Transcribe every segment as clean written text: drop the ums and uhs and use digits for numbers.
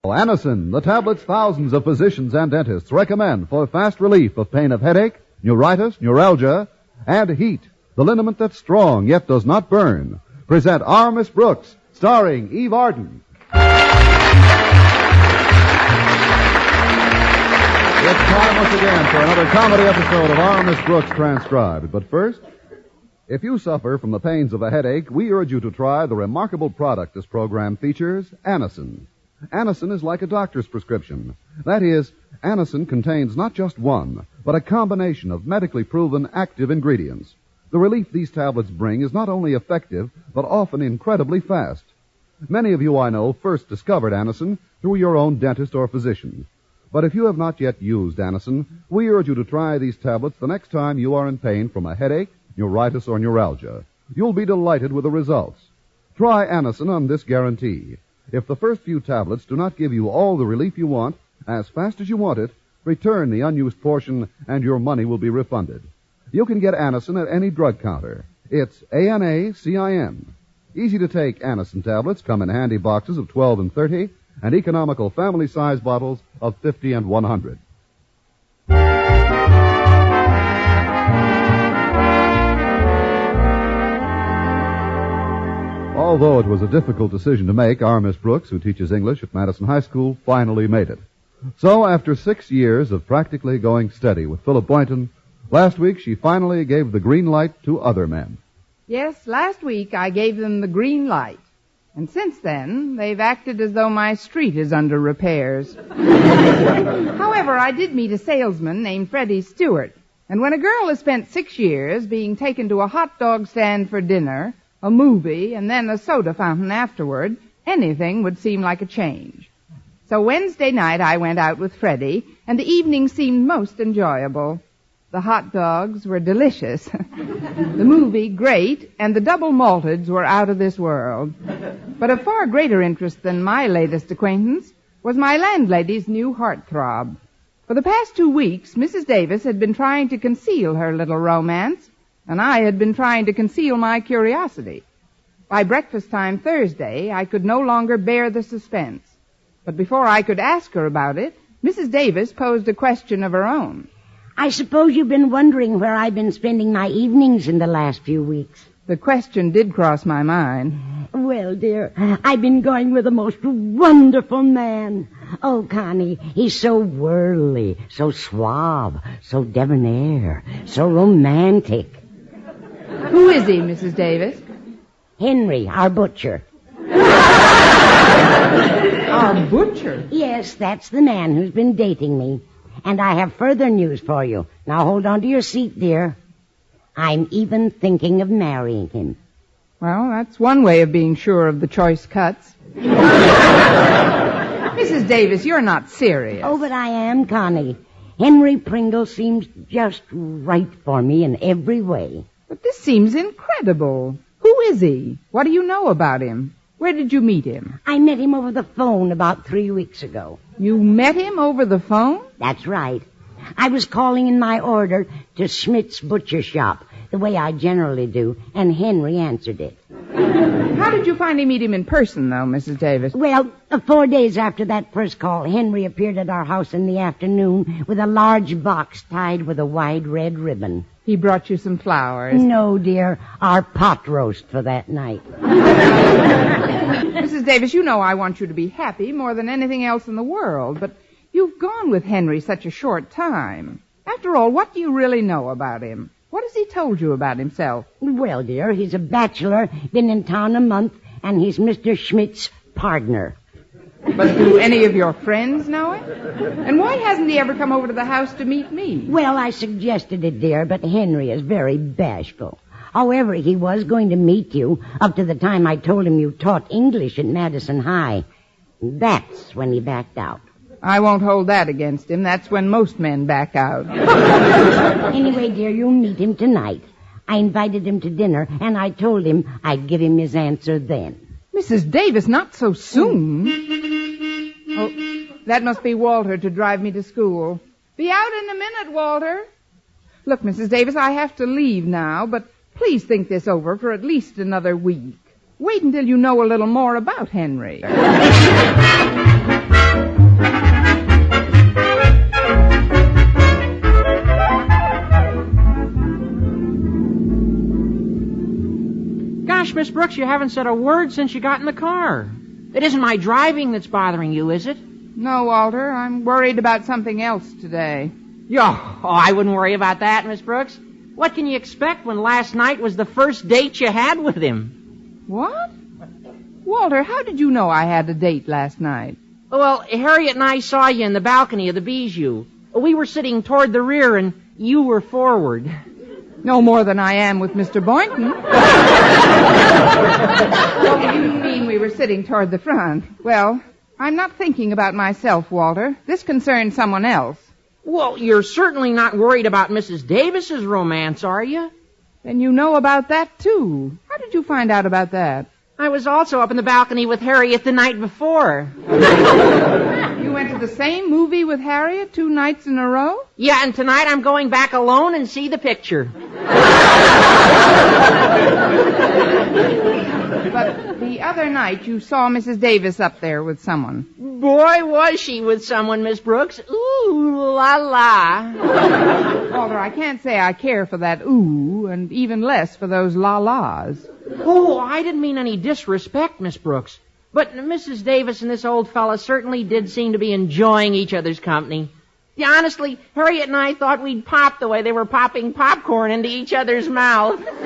Anacin, the tablets thousands of physicians and dentists recommend for fast relief of pain of headache, neuritis, neuralgia, and heat. The liniment that's strong yet does not burn. Present Our Miss Brooks, starring Eve Arden. It's time once again for another comedy episode of Our Miss Brooks Transcribed. But first, if you suffer from the pains of a headache, we urge you to try the remarkable product this program features, Anacin. Anacin is like a doctor's prescription. That is, Anacin contains not just one, but a combination of medically proven active ingredients. The relief these tablets bring is not only effective, but often incredibly fast. Many of you I know first discovered Anacin through your own dentist or physician. But if you have not yet used Anacin, we urge you to try these tablets the next time you are in pain from a headache, neuritis, or neuralgia. You'll be delighted with the results. Try Anacin on this guarantee. If the first few tablets do not give you all the relief you want, as fast as you want it, return the unused portion and your money will be refunded. You can get Anacin at any drug counter. It's Anacin. Easy-to-take Anacin tablets come in handy boxes of 12 and 30 and economical family-size bottles of 50 and 100. Although it was a difficult decision to make, our Miss Brooks, who teaches English at Madison High School, finally made it. So, after 6 years of practically going steady with Philip Boynton, last week she finally gave the green light to other men. Yes, last week I gave them the green light. And since then, they've acted as though my street is under repairs. However, I did meet a salesman named Freddie Stewart. And when a girl has spent 6 years being taken to a hot dog stand for dinner, a movie, and then a soda fountain afterward, anything would seem like a change. So Wednesday night I went out with Freddie, and the evening seemed most enjoyable. The hot dogs were delicious, the movie great, and the double malteds were out of this world. But of far greater interest than my latest acquaintance was my landlady's new heartthrob. For the past 2 weeks, Mrs. Davis had been trying to conceal her little romance, and I had been trying to conceal my curiosity. By breakfast time Thursday, I could no longer bear the suspense. But before I could ask her about it, Mrs. Davis posed a question of her own. I suppose you've been wondering where I've been spending my evenings in the last few weeks. The question did cross my mind. Well, dear, I've been going with the most wonderful man. Oh, Connie, he's so worldly, so suave, so debonair, so romantic. Who is he, Mrs. Davis? Henry, our butcher. Our butcher? Yes, that's the man who's been dating me. And I have further news for you. Now hold on to your seat, dear. I'm even thinking of marrying him. Well, that's one way of being sure of the choice cuts. Mrs. Davis, you're not serious. Oh, but I am, Connie. Henry Pringle seems just right for me in every way. But this seems incredible. Who is he? What do you know about him? Where did you meet him? I met him over the phone about 3 weeks ago. You met him over the phone? That's right. I was calling in my order to Schmidt's butcher shop, the way I generally do, and Henry answered it. How did you finally meet him in person, though, Mrs. Davis? Well, 4 days after that first call, Henry appeared at our house in the afternoon with a large box tied with a wide red ribbon. He brought you some flowers. No, dear, our pot roast for that night. Mrs. Davis, you know I want you to be happy more than anything else in the world, but you've gone with Henry such a short time. After all, what do you really know about him? What has he told you about himself? Well, dear, he's a bachelor, been in town a month, and he's Mr. Schmidt's partner. But do any of your friends know it? And why hasn't he ever come over to the house to meet me? Well, I suggested it, dear, but Henry is very bashful. However, he was going to meet you up to the time I told him you taught English at Madison High. That's when he backed out. I won't hold that against him. That's when most men back out. Anyway, dear, you'll meet him tonight. I invited him to dinner, and I told him I'd give him his answer then. Mrs. Davis, not so soon. Oh, that must be Walter to drive me to school. Be out in a minute, Walter. Look, Mrs. Davis, I have to leave now, but please think this over for at least another week. Wait until you know a little more about Henry. Brooks, you haven't said a word since you got in the car. It isn't my driving that's bothering you, is it? No, Walter, I'm worried about something else today. I wouldn't worry about that, Miss Brooks. What can you expect when last night was the first date you had with him? What? Walter, how did you know I had a date last night? Well, Harriet and I saw you in the balcony of the Bijou. We were sitting toward the rear and you were forward. No more than I am with Mr. Boynton. What do you mean we were sitting toward the front? Well, I'm not thinking about myself, Walter. This concerns someone else. Well, you're certainly not worried about Mrs. Davis's romance, are you? Then you know about that, too. How did you find out about that? I was also up in the balcony with Harriet the night before. You went to the same movie with Harriet 2 nights in a row? Yeah, and tonight I'm going back alone and see the picture. But the other night you saw Mrs. Davis up there with someone. Boy, was she with someone, Miss Brooks. Ooh, la la. Walter, I can't say I care for that ooh, and even less for those la-las. Oh, I didn't mean any disrespect, Miss Brooks. But Mrs. Davis and this old fella certainly did seem to be enjoying each other's company. Yeah, honestly, Harriet and I thought we'd pop the way they were popping popcorn into each other's mouth. Well,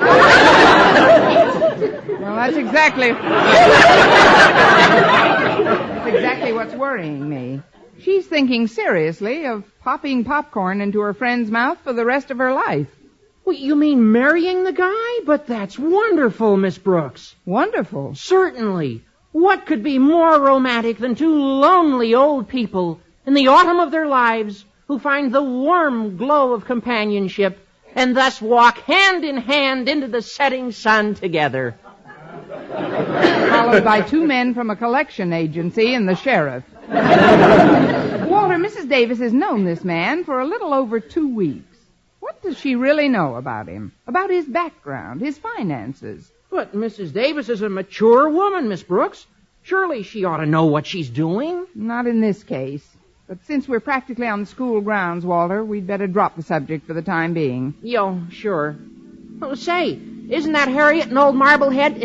that's exactly what's worrying me. She's thinking seriously of popping popcorn into her friend's mouth for the rest of her life. Well, you mean marrying the guy? But that's wonderful, Miss Brooks. Wonderful? Certainly. What could be more romantic than 2 lonely old people in the autumn of their lives who find the warm glow of companionship and thus walk hand in hand into the setting sun together? Followed by 2 men from a collection agency and the sheriff. Walter, Mrs. Davis has known this man for a little over 2 weeks. What does she really know about him? About his background, his finances? But Mrs. Davis is a mature woman, Miss Brooks. Surely she ought to know what she's doing. Not in this case. But since we're practically on the school grounds, Walter, we'd better drop the subject for the time being. Sure. Oh, say, isn't that Harriet and old Marblehead,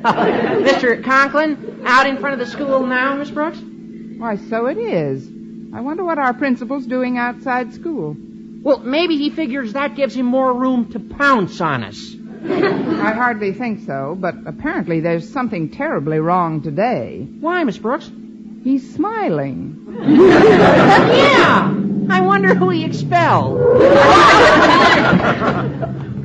Mr. Conklin, out in front of the school now, Miss Brooks? Why, so it is. I wonder what our principal's doing outside school. Well, maybe he figures that gives him more room to pounce on us. I hardly think so, but apparently there's something terribly wrong today. Why, Miss Brooks? He's smiling. Yeah! I wonder who he expelled.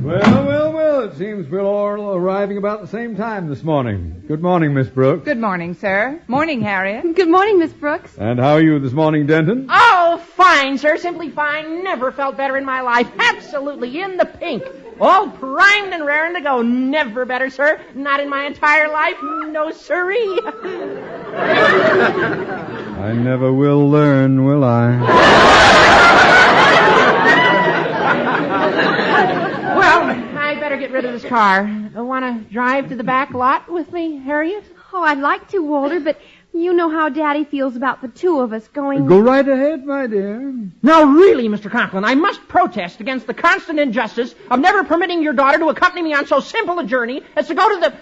Well, it seems we're all arriving about the same time this morning. Good morning, Miss Brooks. Good morning, sir. Morning, Harriet. Good morning, Miss Brooks. And how are you this morning, Denton? Oh, fine, sir. Simply fine. Never felt better in my life. Absolutely in the pink. All primed and raring to go. Never better, sir. Not in my entire life. No, sirree. I never will learn, will I? Well, I better get rid of this car. Want to drive to the back lot with me, Harriet? Oh, I'd like to, Walter, but you know how Daddy feels about the 2 of us going... Go right ahead, my dear. Now, really, Mr. Conklin, I must protest against the constant injustice of never permitting your daughter to accompany me on so simple a journey as to go to the...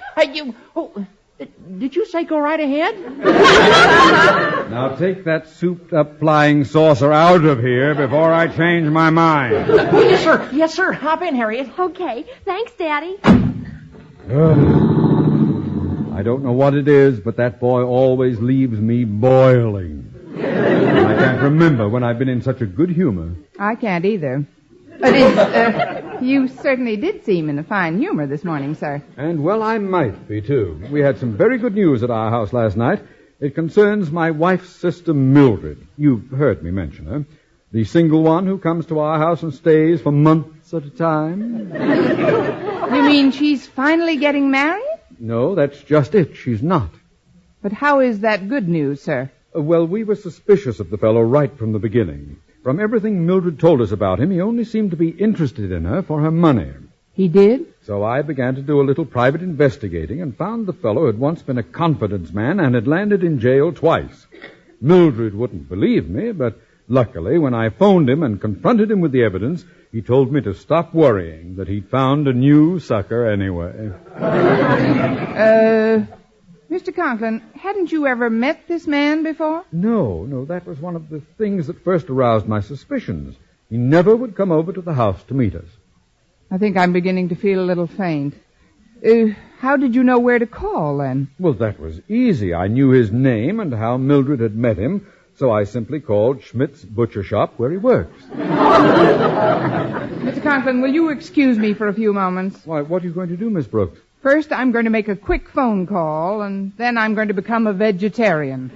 did you say go right ahead? Now take that souped-up flying saucer out of here before I change my mind. Yes, sir. Yes, sir. Hop in, Harriet. Okay. Thanks, Daddy. I don't know what it is, but that boy always leaves me boiling. I can't remember when I've been in such a good humor. I can't either. You certainly did seem in a fine humor this morning, sir. And, well, I might be, too. We had some very good news at our house last night. It concerns my wife's sister, Mildred. You've heard me mention her. The single one who comes to our house and stays for months at a time. You mean she's finally getting married? No, that's just it. She's not. But how is that good news, sir? Well, we were suspicious of the fellow right from the beginning. From everything Mildred told us about him, he only seemed to be interested in her for her money. He did? So I began to do a little private investigating and found the fellow had once been a confidence man and had landed in jail twice. Mildred wouldn't believe me, but Luckily, when I phoned him and confronted him with the evidence, he told me to stop worrying, that he'd found a new sucker anyway. Mr. Conklin, hadn't you ever met this man before? No, that was one of the things that first aroused my suspicions. He never would come over to the house to meet us. I think I'm beginning to feel a little faint. How did you know where to call, then? Well, that was easy. I knew his name and how Mildred had met him, so I simply called Schmidt's butcher shop where he works. Mr. Conklin, will you excuse me for a few moments? Why, what are you going to do, Miss Brooks? First, I'm going to make a quick phone call, and then I'm going to become a vegetarian.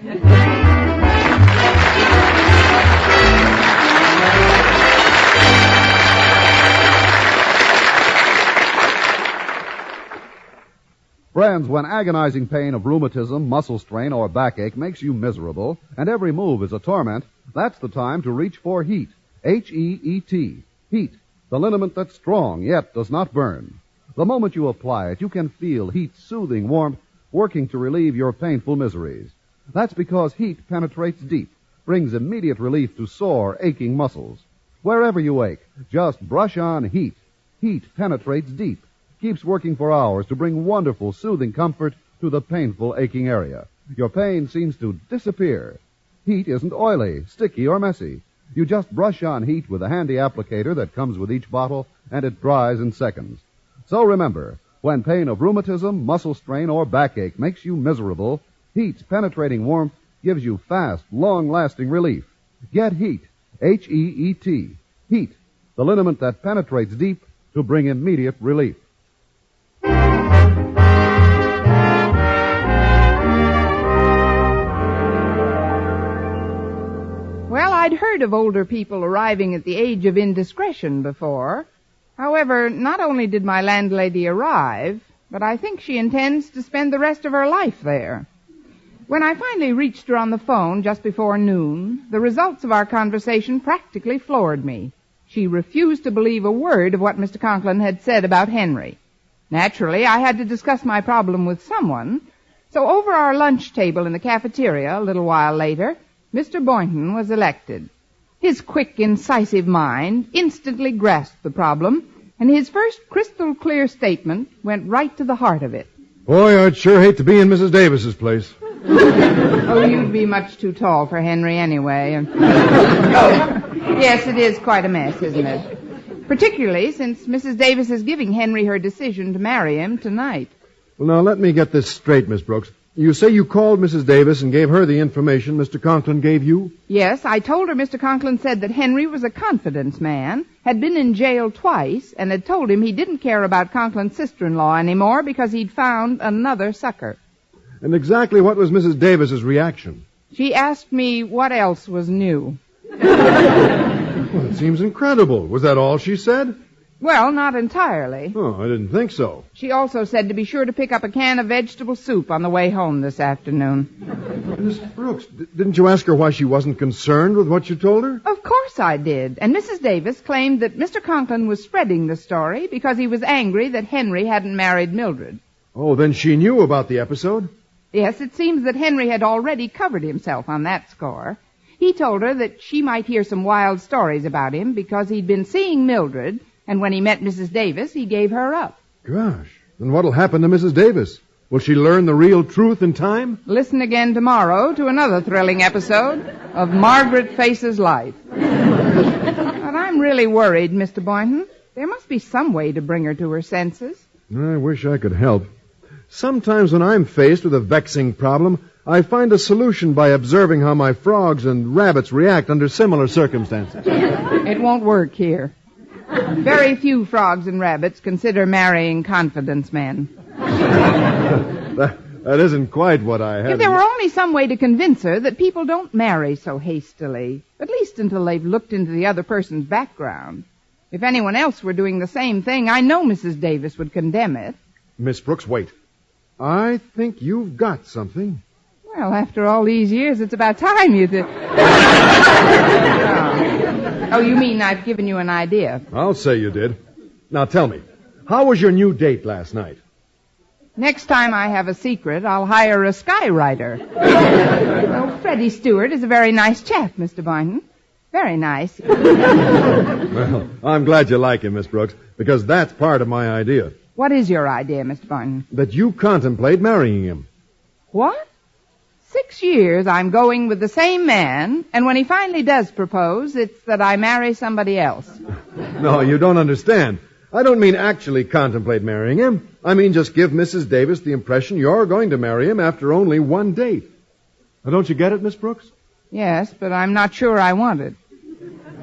Friends, when agonizing pain of rheumatism, muscle strain, or backache makes you miserable, and every move is a torment, that's the time to reach for Heat. H-E-E-T. Heat, the liniment that's strong yet does not burn. The moment you apply it, you can feel Heat's soothing warmth working to relieve your painful miseries. That's because Heat penetrates deep, brings immediate relief to sore, aching muscles. Wherever you ache, just brush on Heat. Heat penetrates deep, keeps working for hours to bring wonderful, soothing comfort to the painful, aching area. Your pain seems to disappear. Heat isn't oily, sticky, or messy. You just brush on Heat with a handy applicator that comes with each bottle, and it dries in seconds. So remember, when pain of rheumatism, muscle strain, or backache makes you miserable, Heat's penetrating warmth gives you fast, long-lasting relief. Get Heat, H-E-E-T. Heat, the liniment that penetrates deep to bring immediate relief. Well, I'd heard of older people arriving at the age of indiscretion before. However, not only did my landlady arrive, but I think she intends to spend the rest of her life there. When I finally reached her on the phone just before noon, the results of our conversation practically floored me. She refused to believe a word of what Mr. Conklin had said about Henry. Naturally, I had to discuss my problem with someone, so over our lunch table in the cafeteria a little while later, Mr. Boynton was elected. His quick, incisive mind instantly grasped the problem, and his first crystal-clear statement went right to the heart of it. Boy, I'd sure hate to be in Mrs. Davis's place. Oh, you'd be much too tall for Henry anyway. Yes, it is quite a mess, isn't it? Particularly since Mrs. Davis is giving Henry her decision to marry him tonight. Well, now, let me get this straight, Miss Brooks. You say you called Mrs. Davis and gave her the information Mr. Conklin gave you? Yes, I told her Mr. Conklin said that Henry was a confidence man, had been in jail twice, and had told him he didn't care about Conklin's sister-in-law anymore because he'd found another sucker. And exactly what was Mrs. Davis's reaction? She asked me what else was new. Well, it seems incredible. Was that all she said? Well, not entirely. Oh, I didn't think so. She also said to be sure to pick up a can of vegetable soup on the way home this afternoon. Miss Brooks, didn't you ask her why she wasn't concerned with what you told her? Of course I did. And Mrs. Davis claimed that Mr. Conklin was spreading the story because he was angry that Henry hadn't married Mildred. Oh, then she knew about the episode? Yes, it seems that Henry had already covered himself on that score. He told her that she might hear some wild stories about him because he'd been seeing Mildred, and when he met Mrs. Davis, he gave her up. Gosh, then what'll happen to Mrs. Davis? Will she learn the real truth in time? Listen again tomorrow to another thrilling episode of Margaret Faces Life. But I'm really worried, Mr. Boynton. There must be some way to bring her to her senses. I wish I could help. Sometimes when I'm faced with a vexing problem, I find a solution by observing how my frogs and rabbits react under similar circumstances. It won't work here. Very few frogs and rabbits consider marrying confidence men. That isn't quite what I had. If there were only some way to convince her that people don't marry so hastily, at least until they've looked into the other person's background. If anyone else were doing the same thing, I know Mrs. Davis would condemn it. Miss Brooks, wait. I think you've got something. Well, after all these years, it's about time you did. Oh, you mean I've given you an idea? I'll say you did. Now tell me, how was your new date last night? Next time I have a secret, I'll hire a skywriter. Well, Freddie Stewart is a very nice chap, Mr. Boynton. Very nice. Well, I'm glad you like him, Miss Brooks, because that's part of my idea. What is your idea, Mr. Boynton? That you contemplate marrying him. What? 6 years I'm going with the same man, and when he finally does propose, it's that I marry somebody else. No, you don't understand. I don't mean actually contemplate marrying him. I mean just give Mrs. Davis the impression you're going to marry him after only one date. Now, don't you get it, Miss Brooks? Yes, but I'm not sure I want it.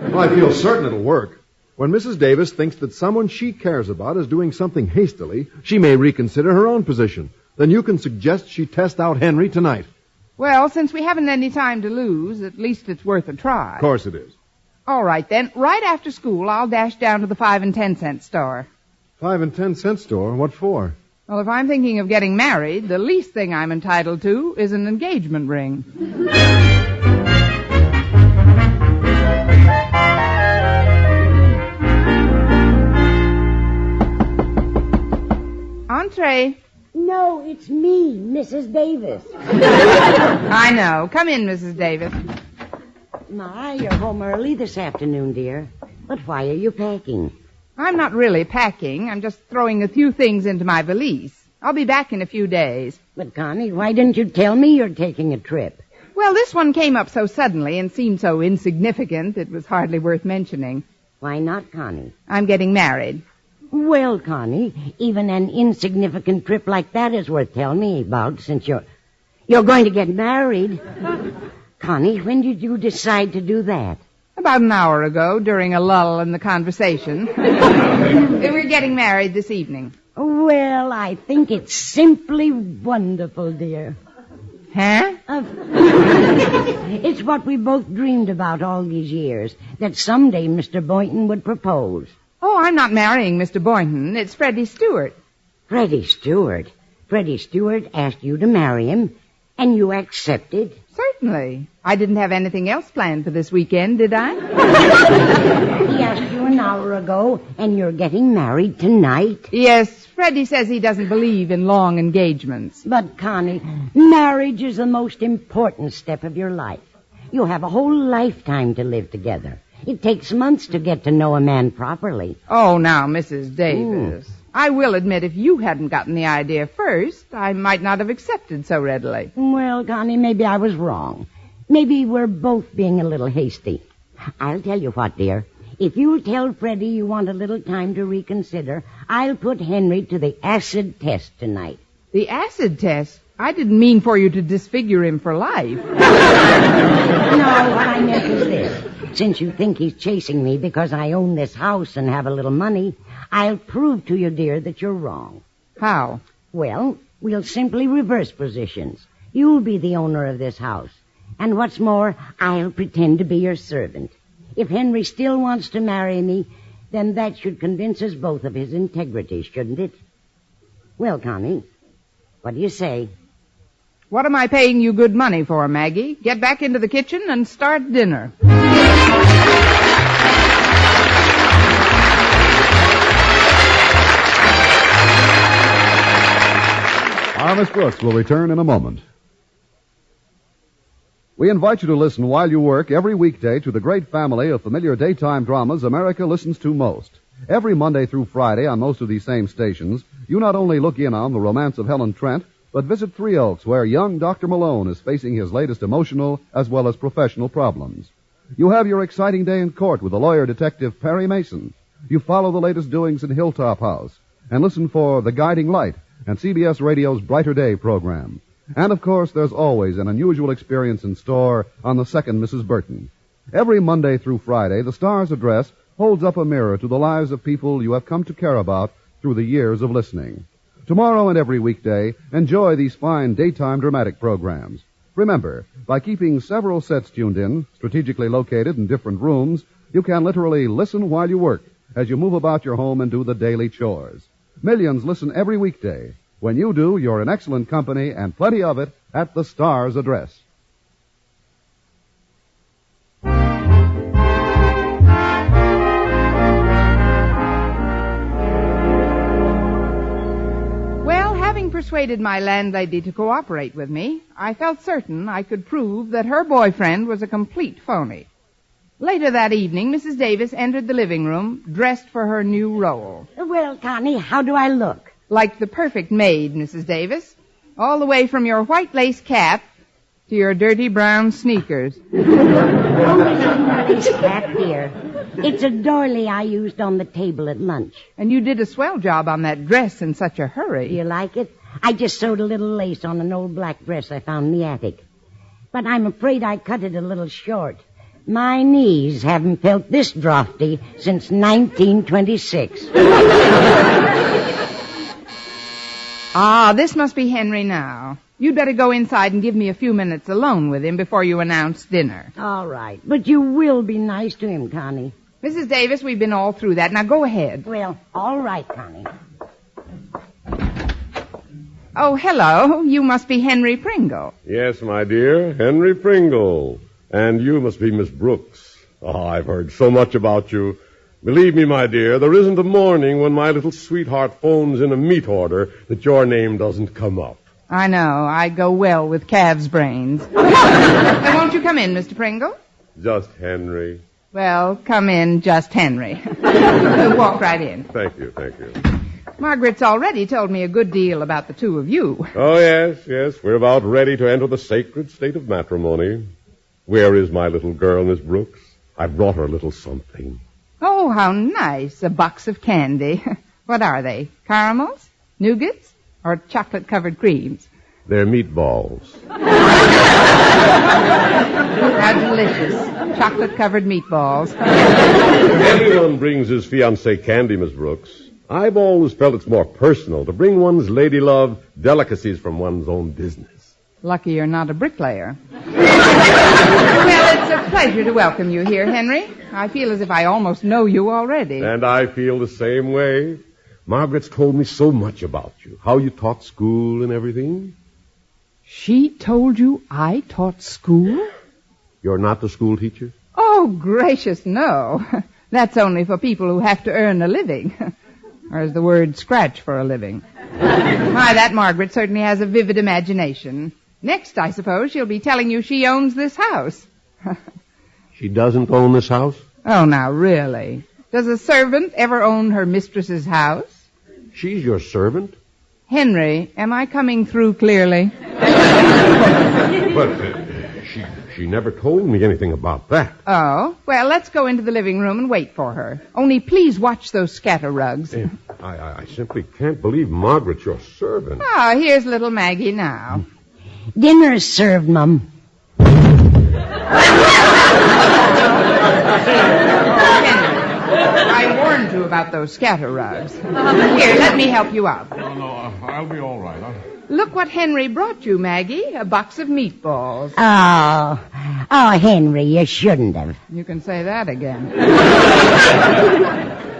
Well, I feel certain it'll work. When Mrs. Davis thinks that someone she cares about is doing something hastily, she may reconsider her own position. Then you can suggest she test out Henry tonight. Well, since we haven't any time to lose, at least it's worth a try. Of course it is. All right, then. Right after school, I'll dash down to the 5 and 10 cent store. 5 and 10 cent store? What for? Well, if I'm thinking of getting married, the least thing I'm entitled to is an engagement ring. Entree. No, it's me, Mrs. Davis. I know. Come in, Mrs. Davis. My, you're home early this afternoon, dear. But why are you packing? I'm not really packing. I'm just throwing a few things into my valise. I'll be back in a few days. But, Connie, why didn't you tell me you're taking a trip? Well, this one came up so suddenly and seemed so insignificant it was hardly worth mentioning. Why not, Connie? I'm getting married. Well, Connie, even an insignificant trip like that is worth telling me about since you're going to get married. Connie, when did you decide to do that? About an hour ago, during a lull in the conversation. We're getting married this evening. Well, I think it's simply wonderful, dear. Huh? It's what we both dreamed about all these years, that someday Mr. Boynton would propose. Oh, I'm not marrying Mr. Boynton. It's Freddie Stewart. Freddie Stewart? Freddie Stewart asked you to marry him, and you accepted? Certainly. I didn't have anything else planned for this weekend, did I? He asked you an hour ago, and you're getting married tonight? Yes, Freddie says he doesn't believe in long engagements. But, Connie, marriage is the most important step of your life. You have a whole lifetime to live together. It takes months to get to know a man properly. Oh, now, Mrs. Davis. I will admit if you hadn't gotten the idea first, I might not have accepted so readily. Well, Connie, maybe I was wrong. Maybe we're both being a little hasty. I'll tell you what, dear. If you'll tell Freddie you want a little time to reconsider, I'll put Henry to the acid test tonight. The acid test? I didn't mean for you to disfigure him for life. No, what I meant is this. Since you think he's chasing me because I own this house and have a little money, I'll prove to you, dear, that you're wrong. How? Well, we'll simply reverse positions. You'll be the owner of this house. And what's more, I'll pretend to be your servant. If Henry still wants to marry me, then that should convince us both of his integrity, shouldn't it? Well, Connie, what do you say? What am I paying you good money for, Maggie? Get back into the kitchen and start dinner. Our Miss Brooks will return in a moment. We invite you to listen while you work every weekday to the great family of familiar daytime dramas America listens to most. Every Monday through Friday on most of these same stations, you not only look in on The Romance of Helen Trent, but visit Three Oaks, where young Dr. Malone is facing his latest emotional as well as professional problems. You have your exciting day in court with the lawyer detective Perry Mason. You follow the latest doings in Hilltop House and listen for The Guiding Light and CBS Radio's Brighter Day program. And, of course, there's always an unusual experience in store on the second Mrs. Burton. Every Monday through Friday, the Star's Address holds up a mirror to the lives of people you have come to care about through the years of listening. Tomorrow and every weekday, enjoy these fine daytime dramatic programs. Remember, by keeping several sets tuned in, strategically located in different rooms, you can literally listen while you work as you move about your home and do the daily chores. Millions listen every weekday. When you do, you're in excellent company, and plenty of it, at the Star's Address. Well, having persuaded my landlady to cooperate with me, I felt certain I could prove that her boyfriend was a complete phony. Later that evening, Mrs. Davis entered the living room, dressed for her new role. Well, Connie, how do I look? Like the perfect maid, Mrs. Davis. All the way from your white lace cap to your dirty brown sneakers. This hat here. It's a doily I used on the table at lunch. And you did a swell job on that dress in such a Do hurry. you like it? I just sewed a little lace on an old black dress I found in the attic. But I'm afraid I cut it a little short. My knees haven't felt this draughty since 1926. Ah, this must be Henry now. You'd better go inside and give me a few minutes alone with him before you announce dinner. All right, but you will be nice to him, Connie. Mrs. Davis, we've been all through that. Now go ahead. Well, all right, Connie. Oh, hello. You must be Henry Pringle. Yes, my dear, Henry Pringle. And you must be Miss Brooks. Oh, I've heard so much about you. Believe me, my dear, there isn't a morning when my little sweetheart phones in a meat order that your name doesn't come up. I know. I go well with calves' brains. Now, won't you come in, Mr. Pringle? Just Henry. Well, come in, just Henry. Walk right in. Thank you, thank you. Margaret's already told me a good deal about the two of you. Oh, yes, we're about ready to enter the sacred state of matrimony. Where is my little girl, Miss Brooks? I brought her a little something. Oh, how nice. A box of candy. What are they? Caramels? Nougats? Or chocolate-covered creams? They're meatballs. How delicious. Chocolate-covered meatballs. Everyone brings his fiancée candy, Miss Brooks. I've always felt it's more personal to bring one's lady love delicacies from one's own business. Lucky you're not a bricklayer. Well, it's a pleasure to welcome you here, Henry. I feel as if I almost know you already. And I feel the same way. Margaret's told me so much about you, how you taught school and everything. She told you I taught school? You're not the school teacher? Oh, gracious, no. That's only for people who have to earn a living. Or as the word scratch for a living. My, that Margaret certainly has a vivid imagination. Next, I suppose, she'll be telling you she owns this house. She doesn't own this house? Oh, now, really? Does a servant ever own her mistress's house? She's your servant? Henry, am I coming through clearly? But she never told me anything about that. Oh, well, let's go into the living room and wait for her. Only please watch those scatter rugs. I simply can't believe Margaret's your servant. Ah, here's little Maggie now. Dinner is served, Mum. I warned you about those scatter rugs. Here, let me help you out. No, I'll be all right. Look what Henry brought you, Maggie. A box of meatballs. Oh, Henry, you shouldn't have. You can say that again.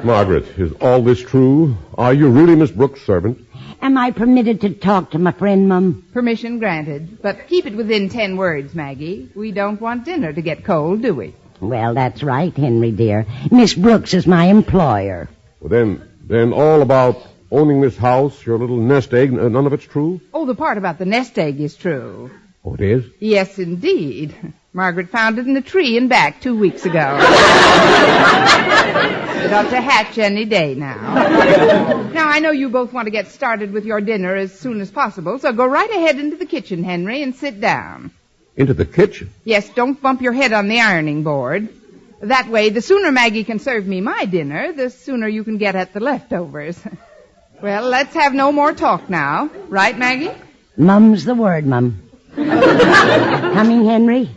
Margaret, is all this true? Are you really Miss Brooks' servant? Am I permitted to talk to my friend, Mum? Permission granted. But keep it within 10 words, Maggie. We don't want dinner to get cold, do we? Well, that's right, Henry, dear. Miss Brooks is my employer. Well, then all about owning this house, your little nest egg, none of it's true? Oh, the part about the nest egg is true. Oh, it is? Yes, indeed. Margaret found it in the tree in back 2 weeks ago. It ought to hatch any day now. Now, I know you both want to get started with your dinner as soon as possible, so go right ahead into the kitchen, Henry, and sit down. Into the kitchen? Yes, don't bump your head on the ironing board. That way, the sooner Maggie can serve me my dinner, the sooner you can get at the leftovers. Well, let's have no more talk now. Right, Maggie? Mum's the word, Mum. Coming, Henry?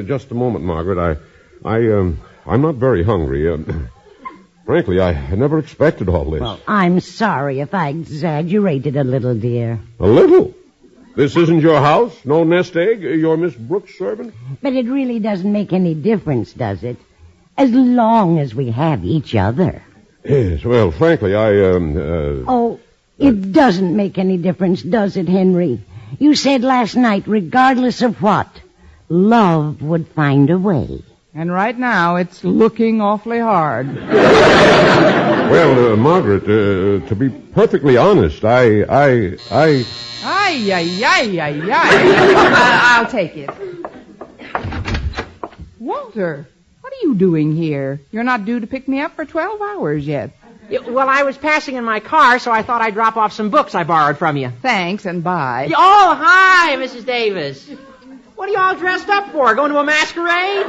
Just a moment, Margaret. I'm not very hungry. Frankly, I never expected all this. Well, I'm sorry if I exaggerated a little, dear. A little? This isn't your house? No nest egg? You're Miss Brooks' servant? But it really doesn't make any difference, does it? As long as we have each other. Yes, well, frankly, Oh, it doesn't make any difference, does it, Henry? You said last night, regardless of what, love would find a way. And right now, it's looking awfully hard. Well, Margaret, to be perfectly honest, Ay. I'll take it. Walter, what are are you doing here? You're not due to pick me up for 12 hours yet. Well, I was passing in my car, so I thought I'd drop off some books I borrowed from you. Thanks, and bye. Oh, hi, Mrs. Davis. What are you all dressed up for? Going to a masquerade?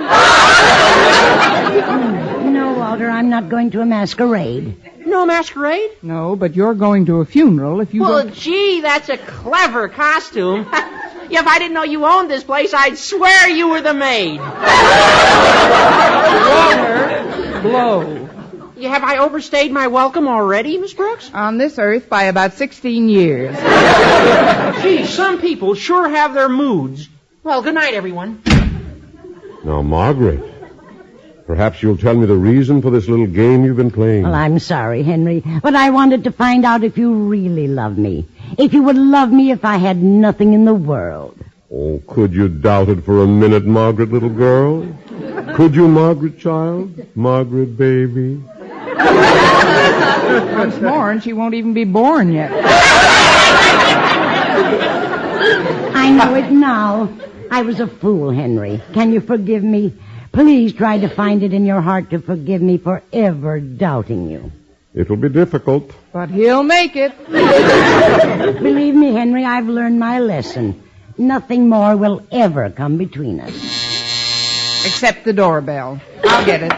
No, Walter, I'm not going to a masquerade. No masquerade? No, but you're going to a funeral if you Well, don't... gee, that's a clever costume. If I didn't know you owned this place, I'd swear you were the maid. Walter, blow. Have I overstayed my welcome already, Miss Brooks? On this earth by about 16 years. Gee, some people sure have their moods. Well, good night, everyone. Now, Margaret, perhaps you'll tell me the reason for this little game you've been playing. Well, I'm sorry, Henry, but I wanted to find out if you really love me. If you would love me if I had nothing in the world. Oh, could you doubt it for a minute, Margaret, little girl? Could you, Margaret, child? Margaret, baby? Once more, and she won't even be born yet. I know it now. I was a fool, Henry. Can you forgive me? Please try to find it in your heart to forgive me for ever doubting you. It'll be difficult. But he'll make it. Believe me, Henry, I've learned my lesson. Nothing more will ever come between us. Except the doorbell. I'll get it.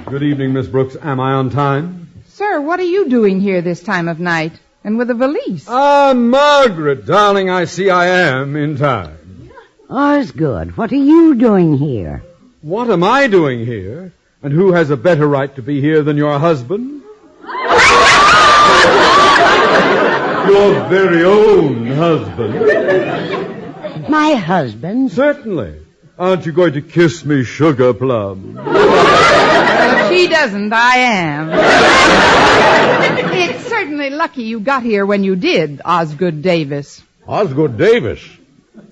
Good evening, Miss Brooks. Am I on time? Sir, what are you doing here this time of night? And with a valise? Ah, Margaret, darling, I see I am in time. Osgood, what are you doing here? What am I doing here? And who has a better right to be here than your husband? Your very own husband. My husband? Certainly. Aren't you going to kiss me, sugar plum? If she doesn't, I am. It's certainly lucky you got here when you did, Osgood Davis. Osgood Davis?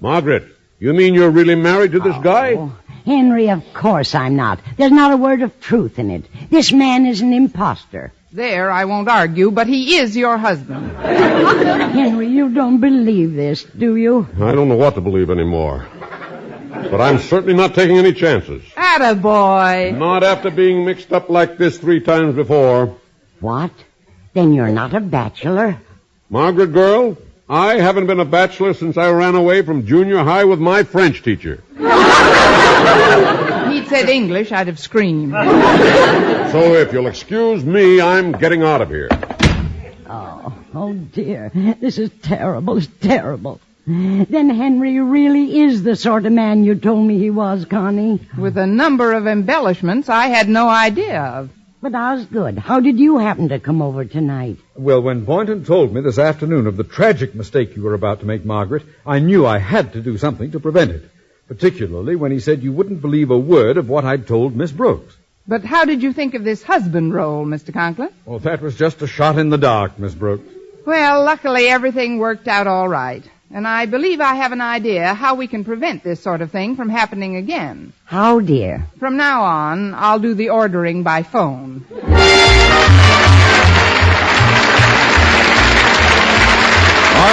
Margaret, you mean you're really married to this guy? Henry, of course I'm not. There's not a word of truth in it. This man is an imposter. There, I won't argue, but he is your husband. Henry, you don't believe this, do you? I don't know what to believe anymore. But I'm certainly not taking any chances. Attaboy. Not after being mixed up like this 3 times before. What? Then you're not a bachelor? Margaret, girl, I haven't been a bachelor since I ran away from junior high with my French teacher. He'd said English, I'd have screamed. So if you'll excuse me, I'm getting out of here. Oh, dear. This is terrible. It's terrible. Then Henry really is the sort of man you told me he was, Connie. With a number of embellishments I had no idea of. But Osgood, how did you happen to come over tonight? Well, when Boynton told me this afternoon of the tragic mistake you were about to make, Margaret, I knew I had to do something to prevent it. Particularly when he said you wouldn't believe a word of what I'd told Miss Brooks. But how did you think of this husband role, Mr. Conklin? Well, that was just a shot in the dark, Miss Brooks. Well, luckily everything worked out all right. And I believe I have an idea how we can prevent this sort of thing from happening again. How, dear? From now on, I'll do the ordering by phone. Our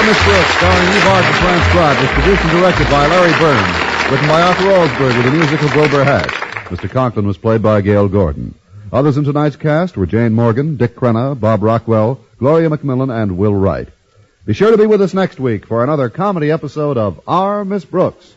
Miss Brooks, starring Eve Arden, transcribed, was produced and directed by Larry Burns. Written by Arthur Alsberg with the music of Wilbur Hatch. Mr. Conklin was played by Gail Gordon. Others in tonight's cast were Jane Morgan, Dick Crenna, Bob Rockwell, Gloria McMillan, and Will Wright. Be sure to be with us next week for another comedy episode of Our Miss Brooks.